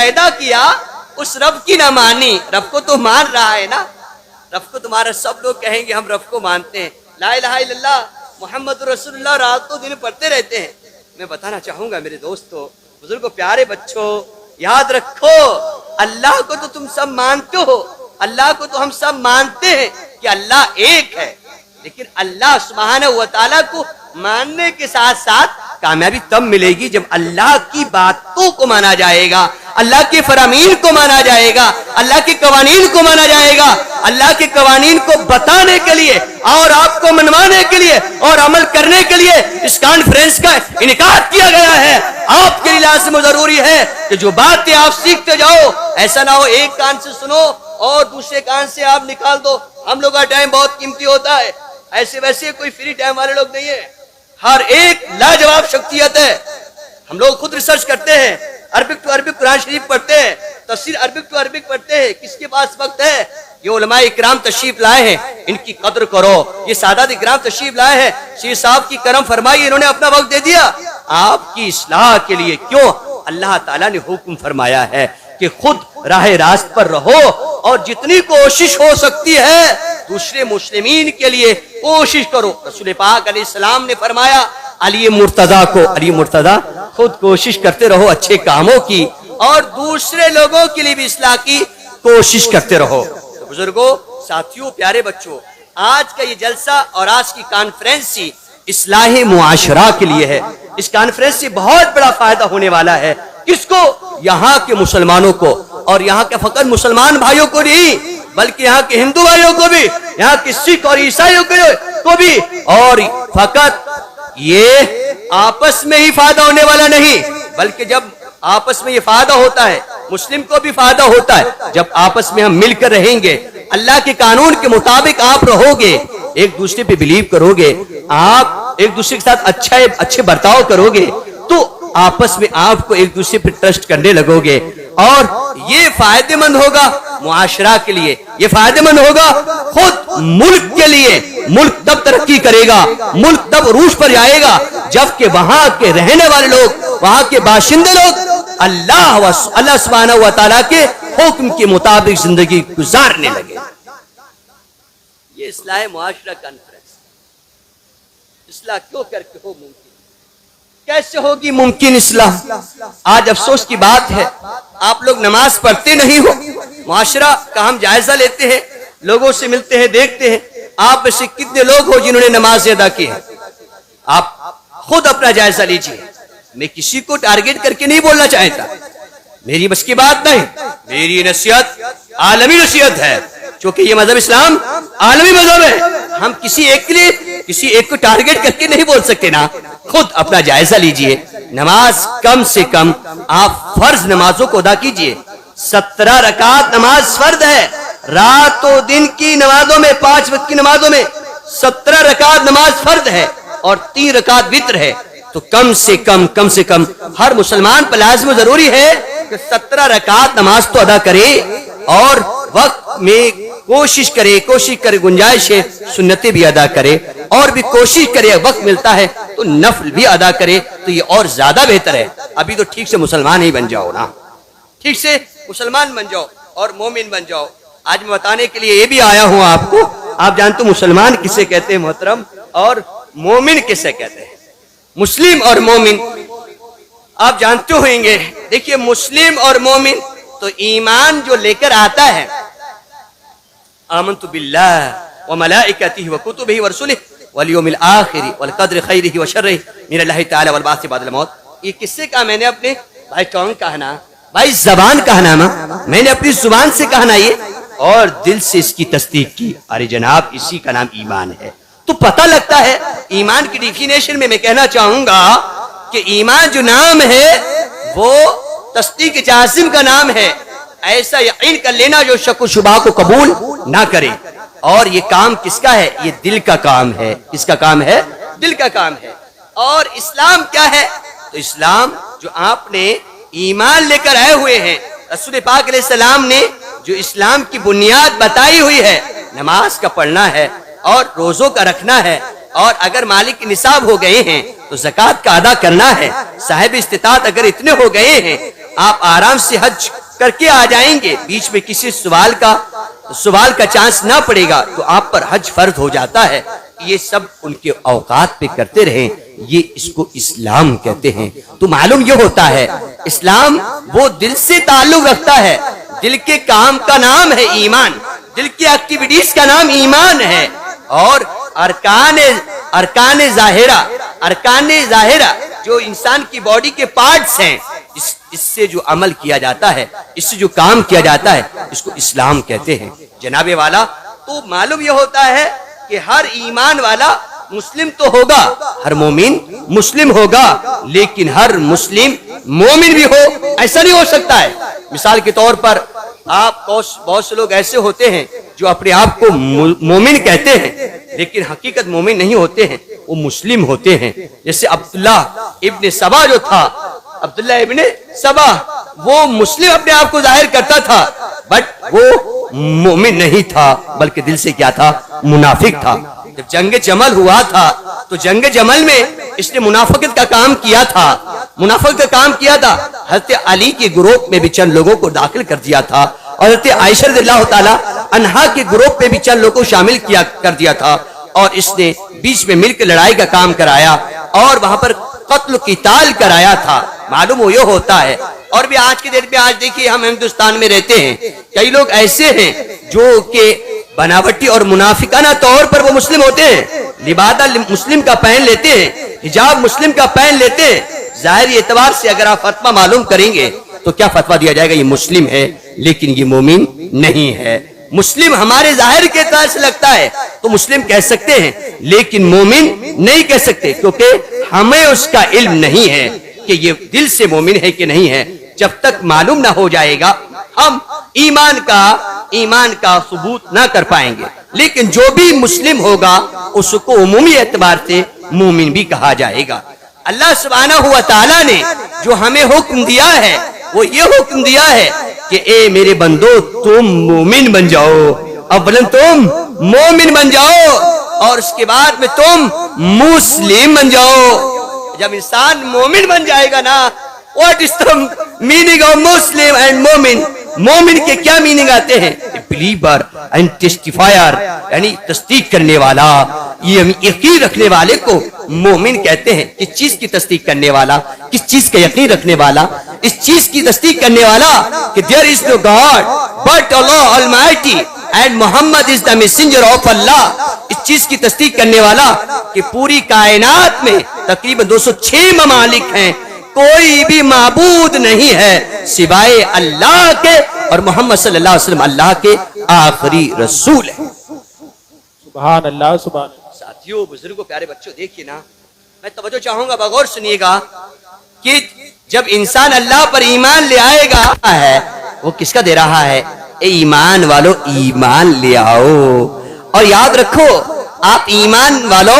پیدا کیا اس رب کی نہ مانی. رب کو تو مان رہا ہے نا, رب کو تمہارا سب لوگ کہیں گے ہم رب کو مانتے ہیں, لا الہ الا اللہ محمد رسول اللہ راتوں دن پڑھتے رہتے ہیں. میں بتانا چاہوں گا میرے دوستو, بزرگوں, پیارے بچوں, یاد رکھو اللہ کو تو تم سب مانتے ہو, اللہ کو تو ہم سب مانتے ہیں کہ اللہ ایک ہے, لیکن اللہ سبحانہ و تعالیٰ کو ماننے کے ساتھ ساتھ کامیابی تب ملے گی جب اللہ کی باتوں کو مانا جائے گا, اللہ کے فرامین کو مانا جائے گا, اللہ کے قوانین کو مانا جائے گا. اللہ کے قوانین کو بتانے کے لیے اور آپ کو منوانے کے لیے اور عمل کرنے کے لیے اس کانفرنس کا انعقاد کیا گیا ہے. آپ کے لیے لازم و ضروری ہے کہ جو باتیں آپ سیکھتے جاؤ, ایسا نہ ہو ایک کان سے سنو اور دوسرے کان سے آپ نکال دو. ہم لوگ کا ٹائم بہت قیمتی ہوتا ہے, ایسے ویسے کوئی فری ٹائم والے لوگ نہیں ہے, ہر ایک لاجواب شخصیت ہے. ہم لوگ خود ریسرچ کرتے ہیں, عربک ٹو عربک قرآن شریف پڑھتے ہیں, تفسیر عربک ٹو عربک پڑھتے ہیں. کس کے پاس وقت ہے؟ یہ علماء اکرام تشریف لائے ہیں, ان کی قدر کرو. یہ سادات اکرام تشریف لائے ہیں, شیر صاحب کی کرم فرمائی, انہوں نے اپنا وقت دے دیا آپ کی اصلاح کے لیے. کیوں؟ اللہ تعالیٰ نے حکم فرمایا ہے کہ خود راہ راست پر رہو اور جتنی کوشش ہو سکتی ہے دوسرے مسلمین کے لیے کوشش کرو. رسول پاک علیہ السلام نے فرمایا علی مرتضیٰ کو, علی مرتضیٰ خود کوشش کرتے رہو اچھے کاموں کی اور دوسرے لوگوں کے لیے بھی اصلاح کی کوشش کرتے رہو. تو بزرگوں, ساتھیوں, پیارے بچوں, آج کا یہ جلسہ اور آج کی کانفرنس اصلاح معاشرہ کے لیے ہے. اس کانفرنس سے بہت بڑا فائدہ ہونے والا ہے. کس کو؟ یہاں کے مسلمانوں کو, اور یہاں کے فقط مسلمان بھائیوں کو نہیں بلکہ یہاں کے ہندو بھائیوں کو بھی, یہاں کے سکھ اور عیسائیوں کو بھی. اور فقط یہ آپس میں ہی فائدہ ہونے والا نہیں بلکہ جب آپس میں یہ فائدہ ہوتا ہے مسلم کو بھی فائدہ ہوتا ہے جب آپس میں ہم مل کر رہیں گے, اللہ کے قانون کے مطابق آپ رہو گے, ایک دوسرے پہ بلیو کرو گے, آپ ایک دوسرے کے ساتھ اچھے برتاؤ کرو گے تو آپس میں آپ کو ایک دوسرے پہ ٹرسٹ کرنے لگو گے, اور یہ فائدہ مند ہوگا معاشرہ کے لیے, یہ فائدہ مند ہوگا خود ملک کے لیے. ملک تب ترقی کرے گا, ملک تب عروج پر جائے گا جبکہ وہاں کے رہنے والے لوگ, وہاں کے باشندے لوگ اللہ سبحانہ و تعالیٰ کے حکم کے مطابق زندگی گزارنے لگے. یہ اصلاح معاشرہ کانفرنس. اصلاح کیوں کر کے ہو ممکن, کیسے ہوگی ممکن اصلاح؟ آج افسوس کی بات ہے آپ لوگ نماز پڑھتے نہیں ہو. معاشرہ کا ہم جائزہ لیتے ہیں, لوگوں سے ملتے ہیں, دیکھتے ہیں آپ میں سے کتنے لوگ ہو جنہوں نے نماز ادا کی ہے. آپ خود اپنا جائزہ لیجئے. میں کسی کو ٹارگٹ کر کے نہیں بولنا چاہتا, میری بس کی بات نہیں, میری نصیحت عالمی نصیحت ہے چونکہ یہ مذہب اسلام عالمی مذہب ہے. ہم کسی ایک کے لیے کسی ایک کو ٹارگٹ کر کے نہیں بول سکتے نا. خود اپنا جائزہ لیجئے. نماز کم سے کم آپ فرض نمازوں کو ادا کیجئے. 17 رکعت نماز فرض ہے. رات و دن کی نمازوں میں 5 وقت کی نمازوں میں 17 رکعت نماز فرض ہے اور 3 رکعت وتر ہے. تو کم سے کم ہر مسلمان پر لازم و ضروری ہے کہ 17 رکعت نماز تو ادا کرے اور وقت میں کوشش کرے گنجائش ہے سنتیں بھی ادا کرے, اور بھی کوشش کرے وقت ملتا ہے تو نفل بھی ادا کرے, تو یہ اور زیادہ بہتر ہے. ابھی تو ٹھیک سے مسلمان ہی بن جاؤ نا, ٹھیک سے مسلمان بن جاؤ اور مومن بن جاؤ. آج میں بتانے کے لیے یہ بھی آیا ہوں آپ کو. آپ جانتے مسلمان کسے کہتے ہیں محترم, اور مومن کسے کہتے ہیں؟ مسلم اور مومن آپ جانتے ہوئیں گے. دیکھیے مسلم اور مومن تو ایمان جو لے کر آتا ہے, آمنت باللہ وملائکتہ وکتبہ ورسلہ والیوم الآخر والقدر خیرہ وشرہ من اللہ تعالی والبعث بعد الموت. یہ کس سے کہا میں نے؟ اپنے بھائی ٹونگ کہنا, بھائی زبان کہنا, میں نے اپنی زبان سے کہنا یہ, اور دل سے اس کی تصدیق کی. ارے جناب اسی کا نام ایمان ہے. تو پتہ لگتا ہے ایمان کی ڈیفینیشن میں کہنا چاہوں گا کہ ایمان جو نام ہے وہ تصدیق جازم کا نام ہے. ایسا یقین کر لینا جو شک و شبہ کو قبول نہ کرے. اور یہ کام کس کا ہے؟ یہ دل کا کام ہے. کس کا کام ہے؟ دل کا کام ہے. اور اسلام کیا ہے؟ تو اسلام جو آپ نے ایمان لے کر آئے ہوئے ہیں, رسول پاک علیہ السلام نے جو اسلام کی بنیاد بتائی ہوئی ہے, نماز کا پڑھنا ہے اور روزوں کا رکھنا ہے, اور اگر مالک نصاب ہو گئے ہیں تو زکوٰۃ کا ادا کرنا ہے. صاحب استطاعت اگر اتنے ہو گئے ہیں آپ آرام سے حج کر کے آ جائیں گے, بیچ میں کسی سوال کا چانس نہ پڑے گا تو آپ پر حج فرض ہو جاتا ہے. یہ سب ان کے اوقات پہ کرتے رہیں, یہ اس کو اسلام کہتے ہیں. تو معلوم یہ ہوتا ہے اسلام وہ دل سے تعلق رکھتا ہے, دل کے کام کا نام ہے ایمان, دل کی ایکٹیویٹیز کا نام ایمان ہے. اور ارکان ظاہرہ جو انسان کی باڈی کے پارٹس ہیں, اس سے جو عمل کیا جاتا ہے, اس سے جو کام کیا جاتا ہے, اس کو اسلام کہتے ہیں. جناب والا, تو معلوم یہ ہوتا ہے کہ ہر ایمان والا مسلم تو ہوگا, ہر مومن مسلم ہوگا, لیکن ہر مسلم مومن بھی ہو ایسا نہیں ہو سکتا ہے. مثال کے طور پر آپ بہت سے لوگ ایسے ہوتے ہیں جو اپنے آپ کو مومن کہتے ہیں لیکن حقیقت مومن نہیں ہوتے ہیں, وہ مسلم ہوتے ہیں. جیسے عبداللہ ابن سبا جو تھا, عبداللہ ابن سبا وہ مسلم اپنے آپ کو ظاہر کرتا تھا, بٹ وہ مومن نہیں تھا بلکہ دل سے کیا تھا, منافق تھا. جب جنگ جمل ہوا تھا تو جنگ جمل میں اس نے منافقت کا کام کیا تھا, حضرت علی کے گروپ میں بھی چند لوگوں کو داخل کر دیا تھا, اور حضرت عائشہ رضی اللہ تعالی عنہا کے گروپ میں بھی چند لوگوں کو شامل کر دیا تھا, اور اس نے بیچ میں مل کے لڑائی کا کام کرایا اور وہاں پر قتل قتال کرایا تھا. معلوم ہو یہ ہوتا ہے. اور بھی آج کے دن میں آج دیکھیے ہم ہندوستان میں رہتے ہیں, کئی لوگ ایسے ہیں جو کہ بناوٹی اور منافقانہ طور پر وہ مسلم ہوتے ہیں, لبادہ مسلم کا پہن لیتے ہیں, حجاب مسلم کا پہن لیتے ہیں. ظاہری اعتبار سے اگر آپ فتویٰ معلوم کریں گے تو کیا فتویٰ دیا جائے گا, یہ مسلم ہے لیکن یہ مومن نہیں ہے. مسلم ہمارے ظاہر کے اعتبار سے لگتا ہے تو مسلم کہہ سکتے ہیں لیکن مومن نہیں کہہ سکتے, کیونکہ ہمیں اس کا علم نہیں ہے کہ یہ دل سے مومن ہے کہ نہیں ہے. جب تک معلوم نہ ہو جائے گا ہم ایمان کا ثبوت نہ کر پائیں گے. لیکن جو بھی مسلم ہوگا اس کو عمومی اعتبار سے مومن بھی کہا جائے گا. اللہ سبحانہ و تعالی نے جو ہمیں حکم دیا ہے وہ یہ حکم دیا ہے کہ اے میرے بندو تم مومن بن جاؤ, اولاً تم مومن بن جاؤ اور اس کے بعد میں تم مسلم بن جاؤ. جب انسان مومن بن جائے گا نا, what is the meaning of Muslim and مومن, مومن کے کیا میننگ آتے ہیں, believer and testifier, یعنی تصدیق کرنے والا, یقین رکھنے والے کو مومن کہتے ہیں. کس چیز کی تصدیق کرنے والا, کس چیز کا یقین رکھنے والا, اس چیز کی تصدیق کرنے والا کہ there is no God but Allah Almighty and Muhammad is the messenger of Allah. اس چیز کی تصدیق کرنے والا کہ پوری کائنات میں تقریباً 206 ممالک ہیں, کوئی بھی معبود نہیں ہے سوائے اللہ کے, اور محمد صلی اللہ علیہ وسلم اللہ کے آخری رسول ہیں. سبحان اللہ, سبحان اللہ. ساتھیوں, بزرگوں, پیارے بچوں, دیکھیے نا, میں توجہ چاہوں گا, بغور سنیے گا کہ جب انسان اللہ پر ایمان لے آئے گا ہے وہ کس کا دے رہا ہے, اے ایمان والو ایمان لے آؤ. اور یاد رکھو آپ ایمان والو,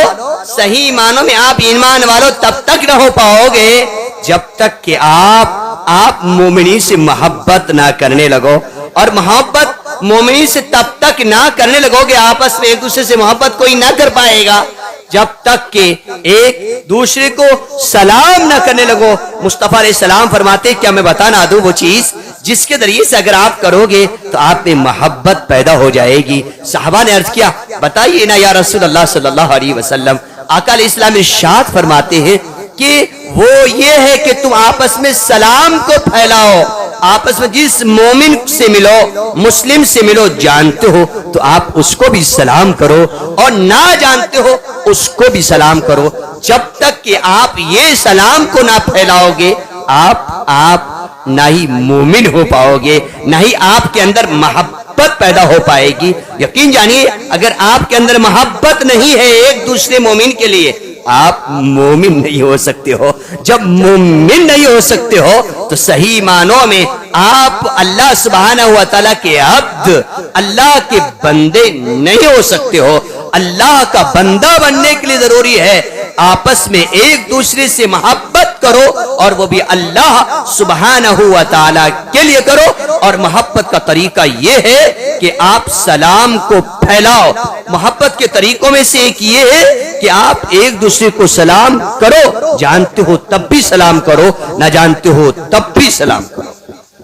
صحیح معنوں میں آپ ایمان والو تب تک نہ ہو پاؤ گے جب تک کہ آپ مومنین سے محبت نہ کرنے لگو, اور محبت مومنین سے تب تک نہ کرنے لگو گے, آپس میں ایک دوسرے سے محبت کوئی نہ کر پائے گا جب تک کہ ایک دوسرے کو سلام نہ کرنے لگو. مصطفیٰ علیہ السلام فرماتے کیا میں بتا نہ دوں وہ چیز جس کے ذریعے سے اگر آپ کرو گے تو آپ میں محبت پیدا ہو جائے گی. صحابہ نے عرض کیا بتائیے نا یا رسول اللہ صلی اللہ علیہ وسلم. آقا علیہ السلام ارشاد فرماتے ہیں کہ وہ یہ ہے کہ تم آپس میں سلام کو پھیلاؤ, آپس میں جس مومن سے ملو, مسلم سے ملو, جانتے ہو تو آپ اس کو بھی سلام کرو, اور نہ جانتے ہو اس کو بھی سلام کرو. جب تک کہ آپ یہ سلام کو نہ پھیلاؤ گے آپ نہ ہی مومن ہو پاؤ گے, نہ ہی آپ کے اندر محبت پیدا ہو پائے گی. یقین جانیے اگر آپ کے اندر محبت نہیں ہے ایک دوسرے مومن کے لیے آپ مومن نہیں ہو سکتے ہو. جب مومن نہیں ہو سکتے ہو تو صحیح معنوں میں آپ اللہ سبحانہ و تعالیٰ کے عبد, اللہ کے بندے نہیں ہو سکتے ہو. اللہ کا بندہ بننے کے لیے ضروری ہے آپس میں ایک دوسرے سے محبت کرو, اور وہ بھی اللہ سبحانہ و تعالیٰ کے لیے کرو. اور محبت کا طریقہ یہ ہے کہ آپ سلام کو پھیلاؤ. محبت کے طریقوں میں سے ایک یہ ہے کہ آپ ایک دوسرے کو سلام کرو، جانتے ہو تب بھی سلام کرو، نہ جانتے ہو تب بھی سلام کرو۔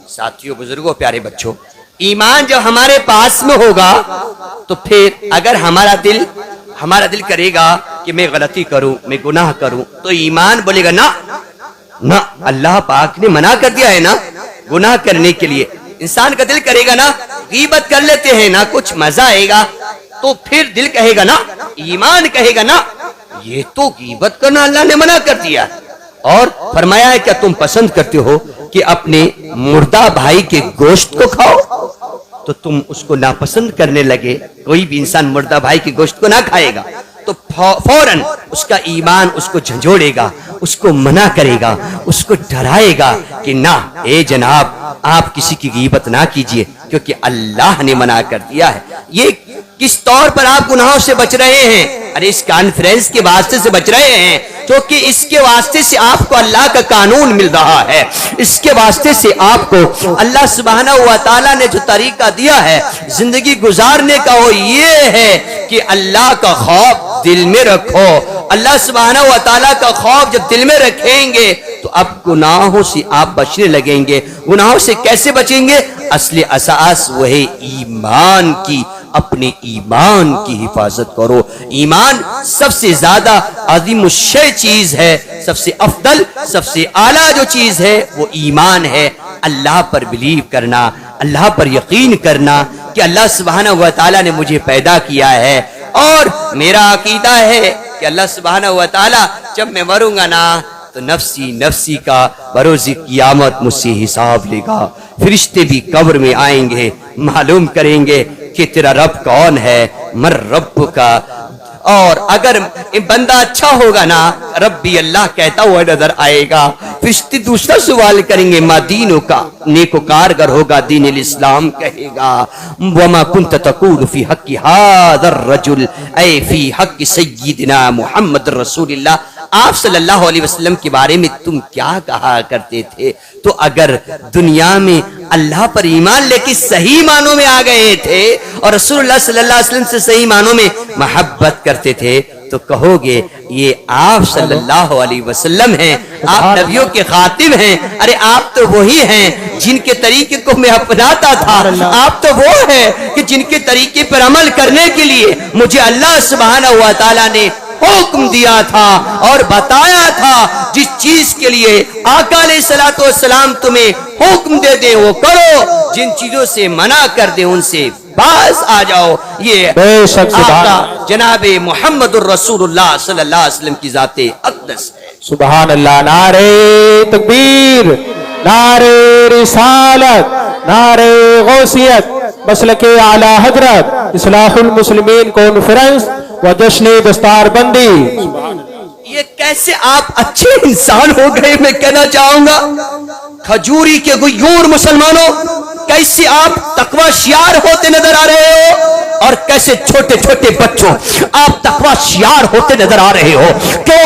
ساتھیوں، بزرگوں، پیارے بچوں، ایمان جب ہمارے پاس میں ہوگا تو پھر اگر ہمارا دل کرے گا کہ میں غلطی کروں، میں گناہ کروں، تو ایمان بولے گا نہ، اللہ پاک نے منع کر دیا ہے نا گناہ کرنے کے لیے۔ انسان کا دل کرے گا نا، غیبت کر لیتے ہیں نا، کچھ مزہ آئے گا، تو پھر دل کہے گا نا، ایمان کہے گا نا، یہ تو غیبت کرنا اللہ نے منع کر دیا، اور فرمایا ہے کیا تم پسند کرتے ہو کہ اپنے مردہ بھائی کے گوشت کو کھاؤ؟ تو تم اس کو ناپسند کرنے لگے۔ کوئی بھی انسان مردہ بھائی کے گوشت کو نہ کھائے گا تو فوراً اس کا ایمان اس کو جھنجھوڑے گا، اس کو منع کرے گا، اس کو ڈرائے گا کہ نہ، اے جناب، آپ کسی کی غیبت نہ کیجئے، کیونکہ اللہ نے منع کر دیا ہے۔ یہ کس طور پر آپ گناہوں سے بچ رہے ہیں؟ ارے اس کانفرنس کے واسطے سے بچ رہے ہیں، کیونکہ اس کے واسطے سے آپ کو اللہ کا قانون مل رہا ہے، اس کے واسطے سے آپ کو اللہ سبحانہ و تعالیٰ نے جو طریقہ دیا ہے زندگی گزارنے کا، وہ یہ ہے کہ اللہ کا خوف دل میں رکھو۔ اللہ سبحانہ و تعالیٰ کا خوف جب دل میں رکھیں گے تو اب گناہوں سے آپ بچنے لگیں گے۔ گناہوں سے کیسے بچیں گے؟ اصل اساس وہ ہے ایمان کی، اپنے ایمان کی حفاظت کرو۔ ایمان سب سے زیادہ عظیم الشے چیز ہے، سب سے افضل، سب سے اعلیٰ جو چیز ہے وہ ایمان ہے۔ اللہ پر بلیو کرنا، اللہ پر یقین کرنا کہ اللہ سبحانہ و تعالیٰ نے مجھے پیدا کیا ہے، اور میرا عقیدہ ہے کہ اللہ سبحانہ و تعالیٰ جب میں مروں گا نا تو نفسی نفسی کا بروز قیامت مجھ سے حساب لے گا۔ فرشتے بھی قبر میں آئیں گے، معلوم کریں گے کہ تیرا رب کون ہے، مر رب کا۔ اور اگر بندہ اچھا ہوگا نا، ربی اللہ کہتا ہوا نظر آئے گا۔ فرشتے دوسرا سوال کریں گے، ما دینوں کا، نیکوکار گر ہوگا، دین الاسلام کہے گا۔ وما كنت تقول في حق هذا الرجل اے فی حق سیدنا محمد رسول اللہ، آپ صلی اللہ علیہ وسلم کے بارے میں تم کیا کہا کرتے تھے؟ تو اگر دنیا میں اللہ پر ایمان لے کے صحیح معنوں میں آ گئے تھے اور رسول اللہ صلی اللہ علیہ وسلم سے صحیح معنوں میں محبت کرتے تھے تو کہو گے یہ آپ صلی اللہ علیہ وسلم ہیں، آپ نبیوں کے خاتم ہیں۔ ارے آپ تو وہی ہیں جن کے طریقے کو میں اپناتا تھا، آپ تو وہ ہیں کہ جن کے طریقے پر عمل کرنے کے لیے مجھے اللہ سبحانہ و تعالیٰ نے حکم دیا تھا اور بتایا تھا۔ جس چیز کے لیے آقا علیہ الصلوۃ والسلام تمہیں حکم دے دیں وہ کرو، جن چیزوں سے منع کر دیں ان سے باز آ جاؤ۔ یہ آقا جناب محمد الرسول اللہ صلی اللہ علیہ وسلم کی ذات اقدس ہے۔ سبحان اللہ، نعرہ تکبیر، نعرہ رسالت، نعرہ غوثیت، مسلک اعلی حضرت، اصلاح المسلمین کانفرنس و جشن دستار بندی۔ یہ کیسے آپ اچھے انسان ہو گئے، میں کہنا چاہوں گا کھجوری کے غیور مسلمانوں، کیسے آپ تقوی شیار ہوتے نظر آ رہے ہو، اور کیسے چھوٹے چھوٹے بچوں آپ تقوی شیار ہوتے نظر آ رہے ہو۔ کیوں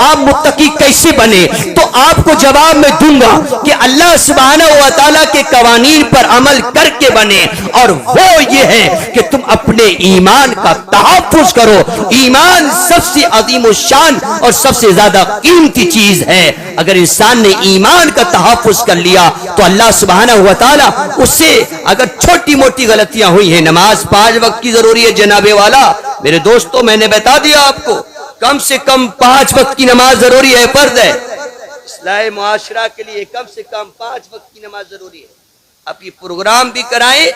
آپ متقی کیسے بنے؟ تو آپ کو جواب میں دوں گا کہ اللہ سبحانہ و تعالیٰ کے قوانین پر عمل کر کے بنے، اور وہ یہ ہے کہ تم اپنے ایمان کا تحفظ کرو۔ ایمان سب سے عظیم الشان اور سب سے زیادہ قیمتی چیز ہے۔ اگر انسان نے ایمان کا تحفظ کر لیا تو اللہ سبحانہ و تعالیٰ اسے، اگر چھوٹی موٹی غلطیاں ہوئی ہیں، نماز 5 وقت کی ضروری ہے جناب والا، میرے دوستوں میں نے بتا دیا آپ کو، کم سے کم 5 وقت کی نماز ضروری ہے، فرض ہے۔ اصلاح معاشرہ کے لیے کم سے کم 5 وقت کی نماز ضروری ہے۔ اب یہ پروگرام بھی کرائیں،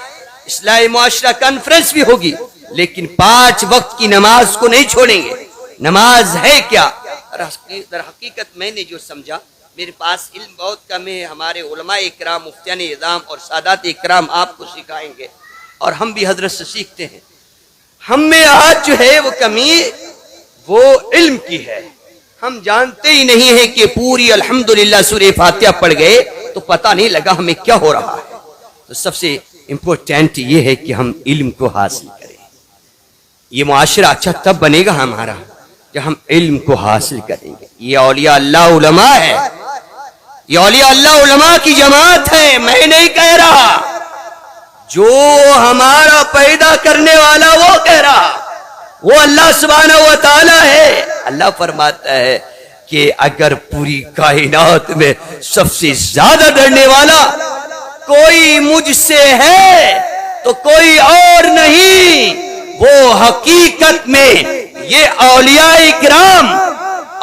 اصلاح معاشرہ کانفرنس بھی ہوگی، لیکن 5 وقت کی نماز کو نہیں چھوڑیں گے۔ نماز ہے کیا؟ در حقیقت میں نے جو سمجھا، میرے پاس علم بہت کم ہے، ہمارے علماء اکرام، مفتیان اعظام اور سادات اکرام آپ کو سکھائیں گے، اور ہم بھی حضرت سے سیکھتے ہیں۔ ہم میں آج جو ہے وہ کمی وہ علم کی ہے، ہم جانتے ہی نہیں ہیں کہ پوری الحمدللہ سورہ فاتحہ پڑھ گئے تو پتہ نہیں لگا ہمیں کیا ہو رہا ہے۔ تو سب سے امپورٹنٹ یہ ہے کہ ہم علم کو حاصل کریں۔ یہ معاشرہ اچھا تب بنے گا ہمارا جب ہم علم کو حاصل کریں گے۔ یہ اولیاء اللہ علماء ہے، یہ اولیاء اللہ علماء کی جماعت ہے، میں نہیں کہہ رہا، جو ہمارا پیدا کرنے والا وہ کہہ رہا۔ وہ اللہ سبحانہ و تعالی ہے. اللہ فرماتا ہے کہ اگر پوری کائنات میں سب سے زیادہ ڈرنے والا کوئی مجھ سے ہے تو کوئی اور نہیں. وہ حقیقت میں یہ اولیاء کرام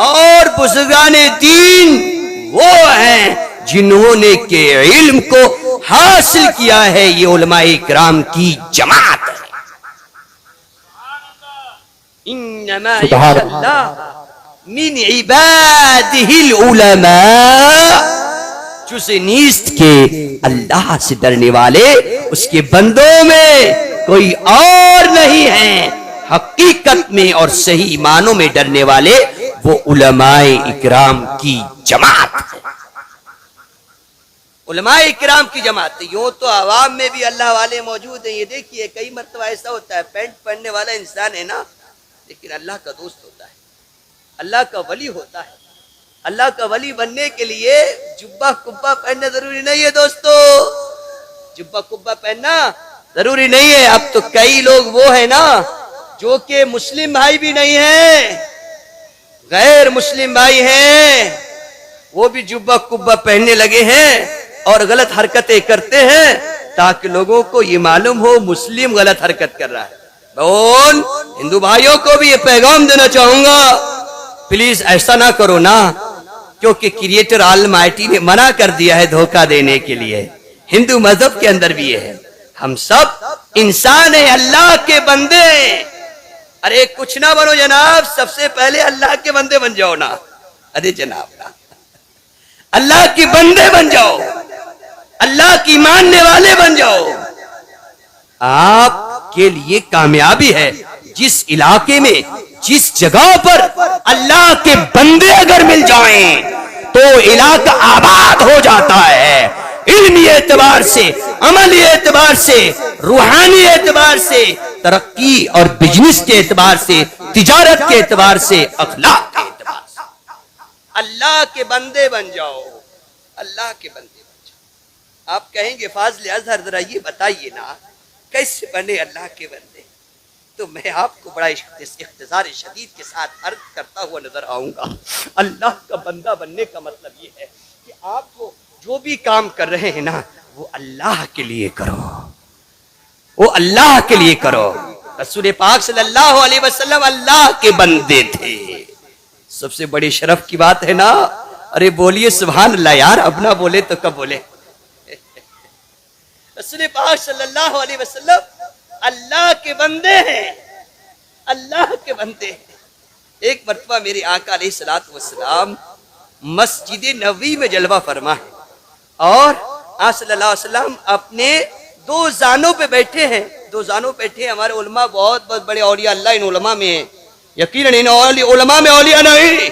اور بزرگان دین وہ ہیں جنہوں نے کہ علم کو حاصل کیا ہے. یہ علماء کرام کی جماعت ہے. انما سبحان یخشى اللہ من عباده العلماء. جز نیست کے اللہ سے ڈرنے والے اس کے بندوں میں کوئی اور نہیں ہیں. حقیقت میں اور صحیح معنوں میں ڈرنے والے وہ علماء اکرام کی جماعت ہے. علماء اکرام کی جماعت. یوں تو عوام میں بھی اللہ والے موجود ہیں. یہ دیکھیے کئی مرتبہ ایسا ہوتا ہے پینٹ پہننے والا انسان ہے نا لیکن اللہ کا دوست ہوتا ہے, اللہ کا ولی ہوتا ہے. اللہ کا ولی بننے کے لیے جبہ کبہ پہننا ضروری نہیں ہے دوستو. جبہ کبہ پہننا ضروری نہیں ہے. اب تو کئی لوگ وہ ہیں نا جو کہ مسلم بھائی بھی نہیں ہیں, غیر مسلم بھائی ہیں, وہ بھی جبہ کبہ پہننے لگے ہیں اور غلط حرکتیں کرتے ہیں تاکہ لوگوں کو یہ معلوم ہو مسلم غلط حرکت کر رہا ہے. ان ہندو بھائیوں کو بھی یہ پیغام دینا چاہوں گا, پلیز ایسا نہ کرو نا, کیونکہ کریٹر آلمائٹی نے منع کر دیا ہے دھوکہ دینے کے لیے. ہندو مذہب کے اندر بھی یہ ہے. ہم سب انسان ہیں, اللہ کے بندے ہیں. ارے کچھ نہ بنو جناب, سب سے پہلے اللہ کے بندے بن جاؤ نا. ارے جناب نا, اللہ کے بندے بن جاؤ, اللہ کی ماننے والے بن جاؤ. آپ کے لیے کامیابی ہے جس علاقے میں جس جگہ پر اللہ کے بندے اگر مل جائیں تو علاقہ آباد ہو جاتا ہے. علمی اعتبار سے, عملی اعتبار سے, روحانی اعتبار سے, ترقی اور بزنس کے اعتبار سے, تجارت کے اعتبار سے, اخلاق کے اعتبار سے. اللہ کے بندے بن جاؤ, اللہ کے بندے بن جاؤ. آپ کہیں گے فاضل اظہر ذرا یہ بتائیے نا کیسے بنے اللہ کے بندے؟ تو میں آپ کو بڑا اختصار شدید کے ساتھ عرض کرتا ہوا نظر آؤں گا. اللہ کا بندہ بننے کا مطلب یہ ہے کہ آپ کو جو بھی کام کر رہے ہیں نا وہ اللہ کے لیے کرو, وہ اللہ کے لیے کرو. رسول پاک صلی اللہ علیہ وسلم اللہ کے بندے تھے. سب سے بڑی شرف کی بات ہے نا. ارے بولیے سبحان اللہ یار, اب نہ بولے تو کب بولے. رسول پاک صلی اللہ علیہ وسلم اللہ کے بندے ہیں, اللہ کے بندے ہیں. ایک مرتبہ میرے آقا علیہ الصلوۃ والسلام مسجد نبوی میں جلوہ فرما ہے اور آپ صلی اللہ علیہ وسلم اپنے دو زانوں پہ بیٹھے ہیں. دو زانوں پہ بیٹھے ہیں. ہمارے علماء بہت بہت بڑے اولیاء اللہ ان علماء میں ہیں. یقیناً ان علماء میں اولیاء نہیں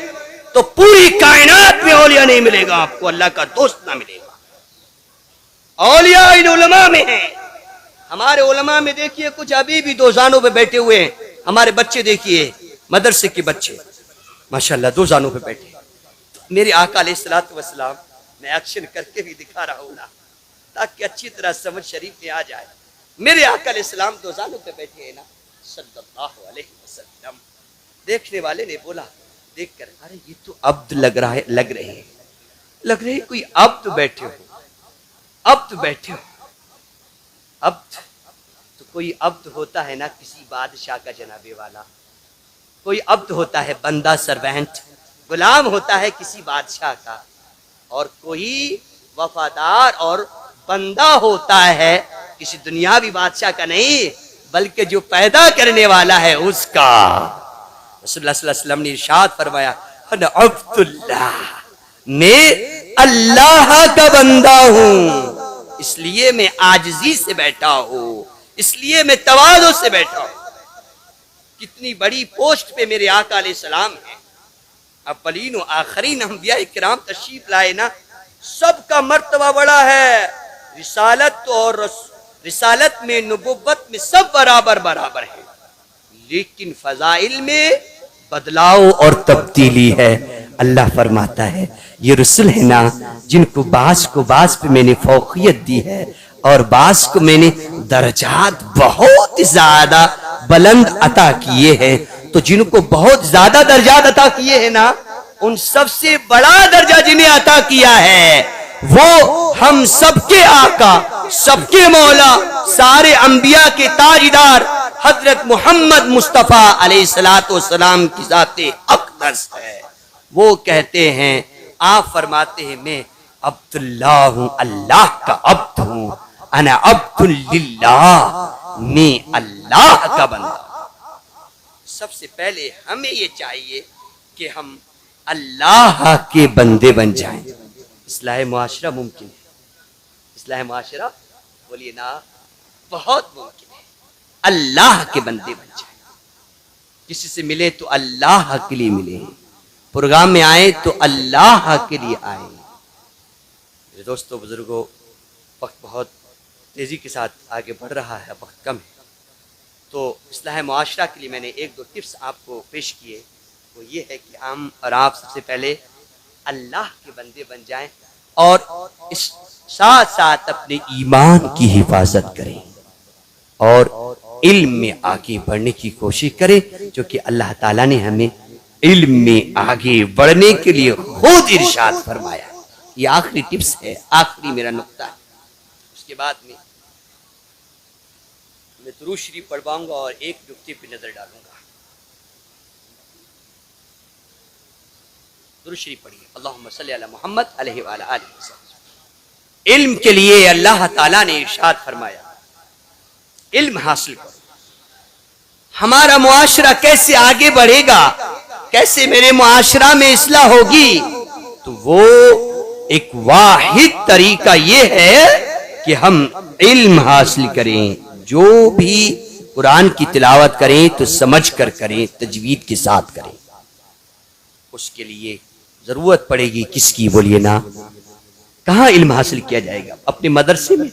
تو پوری کائنات میں اولیاء نہیں ملے گا آپ کو, اللہ کا دوست نہ ملے گا. اولیاء ان علماء میں ہیں. ہمارے علماء میں دیکھیے کچھ ابھی بھی دو زانوں پہ بیٹھے ہوئے ہیں. ہمارے بچے دیکھیے مدرسے کے بچے ماشاءاللہ دو زانوں پہ بیٹھے. میرے آقا علیہ الصلوۃ والسلام میں ایکشن کر کے بھی دکھا رہا ہوں نا تاکہ اچھی طرح سمجھ شریف میں آ جائے. میرے آقا علیہ السلام دو زانوں پہ بیٹھے ہیں نا صلی اللہ علیہ وسلم. دیکھنے والے نے بولا دیکھ کر ارے یہ تو عبد لگ رہے کوئی عبد بیٹھے ہو, عبد بیٹھے ہو. عبد تو کوئی عبد ہوتا ہے نا کسی بادشاہ کا جنابے والا, کوئی عبد ہوتا ہے بندہ سروینٹ غلام ہوتا ہے کسی بادشاہ کا, اور کوئی وفادار اور بندہ ہوتا ہے کسی دنیاوی بادشاہ کا نہیں بلکہ جو پیدا کرنے والا ہے اس کا. رسول اللہ صلی اللہ علیہ وسلم نے ارشاد فرمایا انا عبد اللہ, میں اللہ کا بندہ ہوں, اس لیے میں عاجزی سے بیٹھا ہوں, اس لیے میں تواضع سے بیٹھا ہوں. کتنی بڑی پوسٹ پہ میرے آقا علیہ السلام ہیں. اولین و آخرین انبیاء کرام تشریف لائے نا, سب کا مرتبہ بڑا ہے. رسالت اور رسالت میں نبوت میں سب برابر ہیں, لیکن فضائل میں بدلاؤ اور تبدیلی ہے. اللہ فرماتا ہے یہ رسول ہے نا جن کو بعض پہ میں نے فوقیت دی ہے اور بعض کو میں نے درجات بہت زیادہ بلند عطا کیے ہیں. تو جن کو بہت زیادہ درجات عطا کیے ہیں نا، ان سب سے بڑا درجہ جنہیں عطا کیا ہے وہ ہم سب کے آقا، سب کے مولا، سارے انبیاء کے تاجدار حضرت محمد مصطفیٰ علیہ الصلوۃ والسلام کی ذات اقدس ہے. وہ کہتے ہیں، آپ فرماتے ہیں میں عبداللہ ہوں، اللہ کا عبد ہوں، انا عبد للہ، میں اللہ کا بندہ. سب سے پہلے ہمیں یہ چاہیے کہ ہم اللہ کے بندے بن جائیں. اصلاح معاشرہ ممکن ہے، اصلاح معاشرہ بولیے نا بہت ممکن ہے. اللہ کے بندے بن جائیں. کسی سے ملے تو اللہ کے لیے ملے، پروگرام میں آئے تو اللہ کے لیے آئے. میرے دوستوں بزرگوں، وقت بہت تیزی کے ساتھ آگے بڑھ رہا ہے، وقت کم ہے، تو اصلاح معاشرہ کے لیے میں نے ایک دو ٹپس آپ کو پیش کیے. وہ یہ ہے کہ ہم اور آپ سب سے پہلے اللہ کے بندے بن جائیں اور اس ساتھ ساتھ اپنے ایمان کی حفاظت کریں اور علم میں آگے بڑھنے کی کوشش کریں، جو کہ اللہ تعالیٰ نے ہمیں علم میں آگے بڑھنے کے لیے خود ارشاد فرمایا. یہ آخری ٹپس ہے، آخری میرا نقطہ ہے. اس کے بعد میں درود شریف پڑھواؤں گا اور ایک نقطے پہ نظر ڈالوں گا. درود شریف پڑھیے. اللہم صلی علی محمد علیہ وآلہ آلہ وسلم. علم کے لیے اللہ تعالیٰ نے ارشاد فرمایا علم حاصل کرو. ہمارا معاشرہ کیسے آگے بڑھے گا، کیسے میرے معاشرہ میں اصلاح ہوگی، تو وہ ایک واحد طریقہ یہ ہے کہ ہم علم حاصل کریں. جو بھی قرآن کی تلاوت کریں تو سمجھ کر کریں، تجوید کے ساتھ کریں. اس کے لیے ضرورت پڑے گی کس کی بولیے نا؟ کہاں علم حاصل کیا جائے گا؟ اپنے مدرسے میں.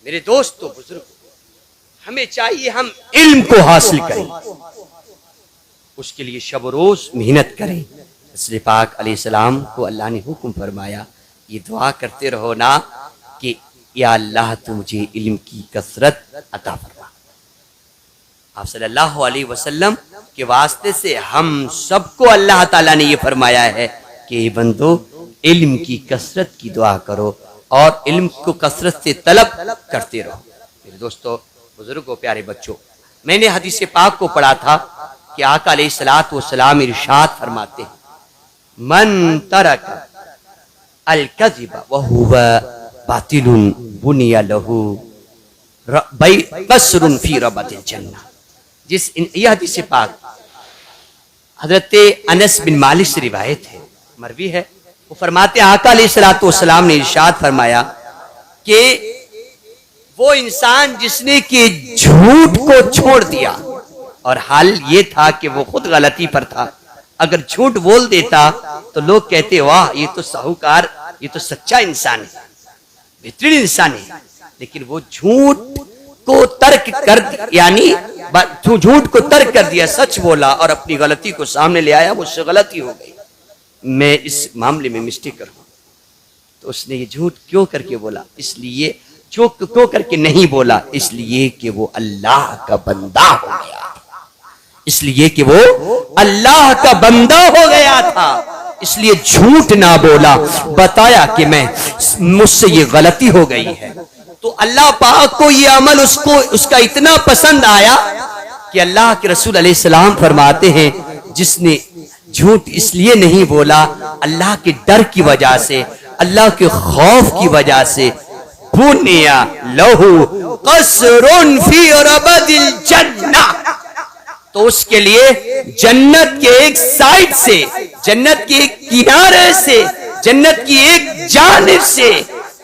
میرے دوستو بزرگ، ہمیں چاہیے ہم علم کو حاصل کریں، اس کے لیے شب و روز محنت کریں. رسول پاک علیہ السلام کو اللہ نے حکم فرمایا، یہ دعا کرتے رہو نا کہ یا اللہ تو مجھے علم کی کثرت عطا فرما. آپ صلی اللہ علیہ وسلم کے واسطے سے ہم سب کو اللہ تعالیٰ نے یہ فرمایا ہے کہ بندو علم کی کثرت کی دعا کرو اور علم کو کثرت سے طلب کرتے رہو. میرے دوستو بزرگوں، پیارے بچوں، میں نے حدیث پاک کو پڑھا تھا کہ آقا علیہ الصلوۃ والسلام ارشاد فرماتے ہیں من ترک الکذب وہو باطل بنی لہ قصر فی ربۃ الجنہ. یہ حدیث پاک حضرت انس بن مالک سے روایت ہے، مروی ہے. وہ فرماتے ہیں آقا علیہ الصلوۃ والسلام نے ارشاد فرمایا کہ وہ انسان جس نے کہ جھوٹ کو چھوڑ دیا، اور حال یہ تھا کہ وہ خود غلطی پر تھا، اگر جھوٹ بول دیتا تو لوگ کہتے واہ یہ تو ساہوکار، یہ تو سچا انسان ہے، بہترین انسان ہے. لیکن وہ جھوٹ کو ترک کر یعنی جھوٹ کو ترک کر دیا، سچ بولا اور اپنی غلطی کو سامنے لے آیا، مجھ سے غلطی ہو گئی، میں اس معاملے میں مسٹیک کروں. تو اس نے یہ جھوٹ کیوں کر کے بولا؟ اس لیے کیوں کر کے نہیں بولا؟ اس لیے کہ وہ اللہ کا بندہ ہو گیا، اس لیے کہ وہ اللہ کا بندہ ہو گیا تھا، اس لیے جھوٹ نہ بولا، بتایا کہ مجھ سے یہ غلطی ہو گئی ہے. تو اللہ پاک کو یہ عمل اس کا اتنا پسند آیا کہ اللہ کے رسول علیہ السلام فرماتے ہیں جس نے جھوٹ اس لیے نہیں بولا اللہ کے ڈر کی وجہ سے، اللہ کے خوف کی وجہ سے، بنیا لہو قصر فی ربد الجنہ، تو اس کے لیے جنت کے ایک سائڈ سے، جنت کے ایک کنارے سے، جنت کی ایک جانب سے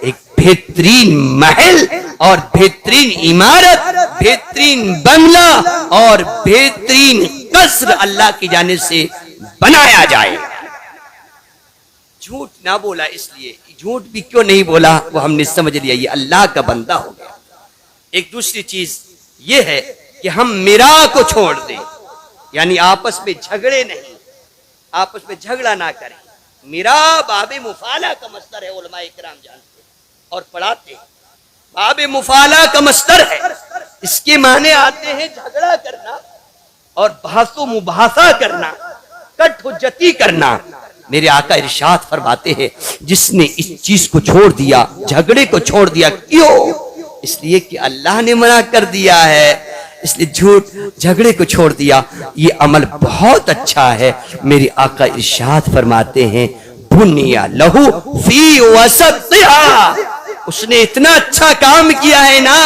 ایک بہترین محل اور بہترین عمارت، بہترین بنگلہ اور بہترین قصر اللہ کی جانب سے بنایا جائے. جھوٹ نہ بولا، اس لیے جھوٹ بھی کیوں نہیں بولا وہ ہم نے سمجھ لیا، یہ اللہ کا بندہ ہو گیا. ایک دوسری چیز یہ ہے کہ ہم میرا کو چھوڑ دیں، یعنی آپس میں جھگڑے نہیں، آپس میں جھگڑا نہ کریں. میرا باب مفالہ کا مصدر ہے، علماء کرام جانتے ہیں، اور پڑھاتے ہیں. باب مفالا کا مصدر ہے, اس کے معنی آتے ہیں جھگڑا کرنا اور بحث و مباحثہ کرنا, کٹ حجتی کرنا. میرے آقا ارشاد فرماتے ہیں جس نے اس چیز کو چھوڑ دیا, جھگڑے کو چھوڑ دیا, کیوں؟ اس لیے کہ اللہ نے منع کر دیا ہے, اس لیے جھوٹ جھگڑے کو چھوڑ دیا. یہ عمل بہت اچھا ہے. میرے آقا ارشاد فرماتے ہیں بنیا لہو فی وسطھا, اس نے اتنا اچھا کام کیا ہے نا,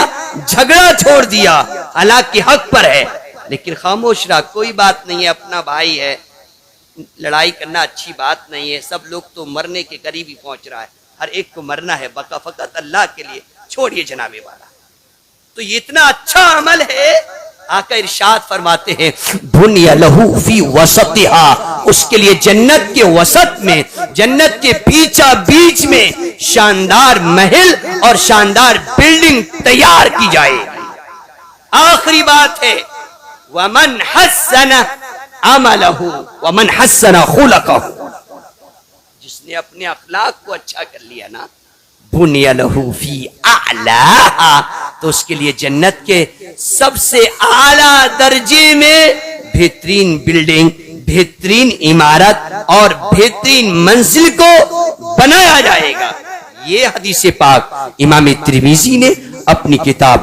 جھگڑا چھوڑ دیا, حالانکہ حق پر ہے لیکن خاموش رہا, کوئی بات نہیں ہے, اپنا بھائی ہے, لڑائی کرنا اچھی بات نہیں ہے, سب لوگ تو مرنے کے قریب ہی پہنچ رہا ہے, ہر ایک کو مرنا ہے, بقا فقط اللہ کے لیے, چھوڑیے جناب والا. تو یہ اتنا اچھا عمل ہے, آقا ارشاد فرماتے ہیں بنیا لہو فی وسطھا, اس کے لیے جنت کے وسط میں, جنت کے بیچا بیچ میں شاندار محل اور شاندار بلڈنگ تیار کی جائے. آخری بات ہے ومن حسن عملہ ومن حسن خلقہ, جس نے اپنے اخلاق کو اچھا کر لیا نا, بنیا لہو فی اعلیٰ, تو اس کے لیے جنت کے سب سے اعلیٰ درجے میں بہترین بلڈنگ, بہترین عمارت اور بہترین منزل کو بنایا جائے گا. یہ حدیث پاک امام ترمذی نے اپنی کتاب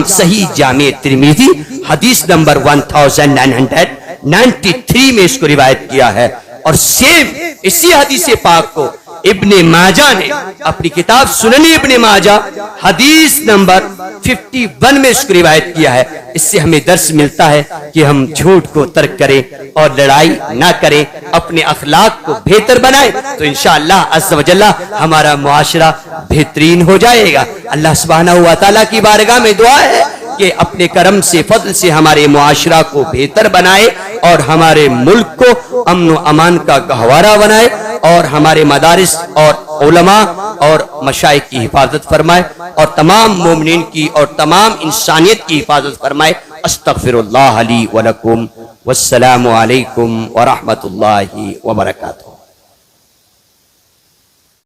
صحیح جامع ترمذی حدیث نمبر 1993 میں اس کو روایت کیا ہے. اور سیم اسی حدیث پاک کو ابن ماجہ نے اپنی کتاب سنن ابن ماجہ حدیث نمبر 51 میں اس کو روایت کیا ہے. اس سے ہمیں درس ملتا ہے کہ ہم جھوٹ کو ترک کریں اور لڑائی نہ کریں, اپنے اخلاق کو بہتر بنائیں, تو انشاءاللہ عز و جل ہمارا معاشرہ بہترین ہو جائے گا. اللہ سبحانہ و تعالیٰ کی بارگاہ میں دعا ہے کہ اپنے کرم سے, فضل سے ہمارے معاشرہ کو بہتر بنائے اور ہمارے ملک کو امن و امان کا گہوارہ بنائے, اور ہمارے مدارس اور علماء اور مشائخ کی حفاظت فرمائے, اور تمام مومنین کی اور تمام انسانیت کی حفاظت فرمائے. استغفر اللہ لی ولکم, والسلام علیکم ورحمۃ اللہ وبرکاتہ.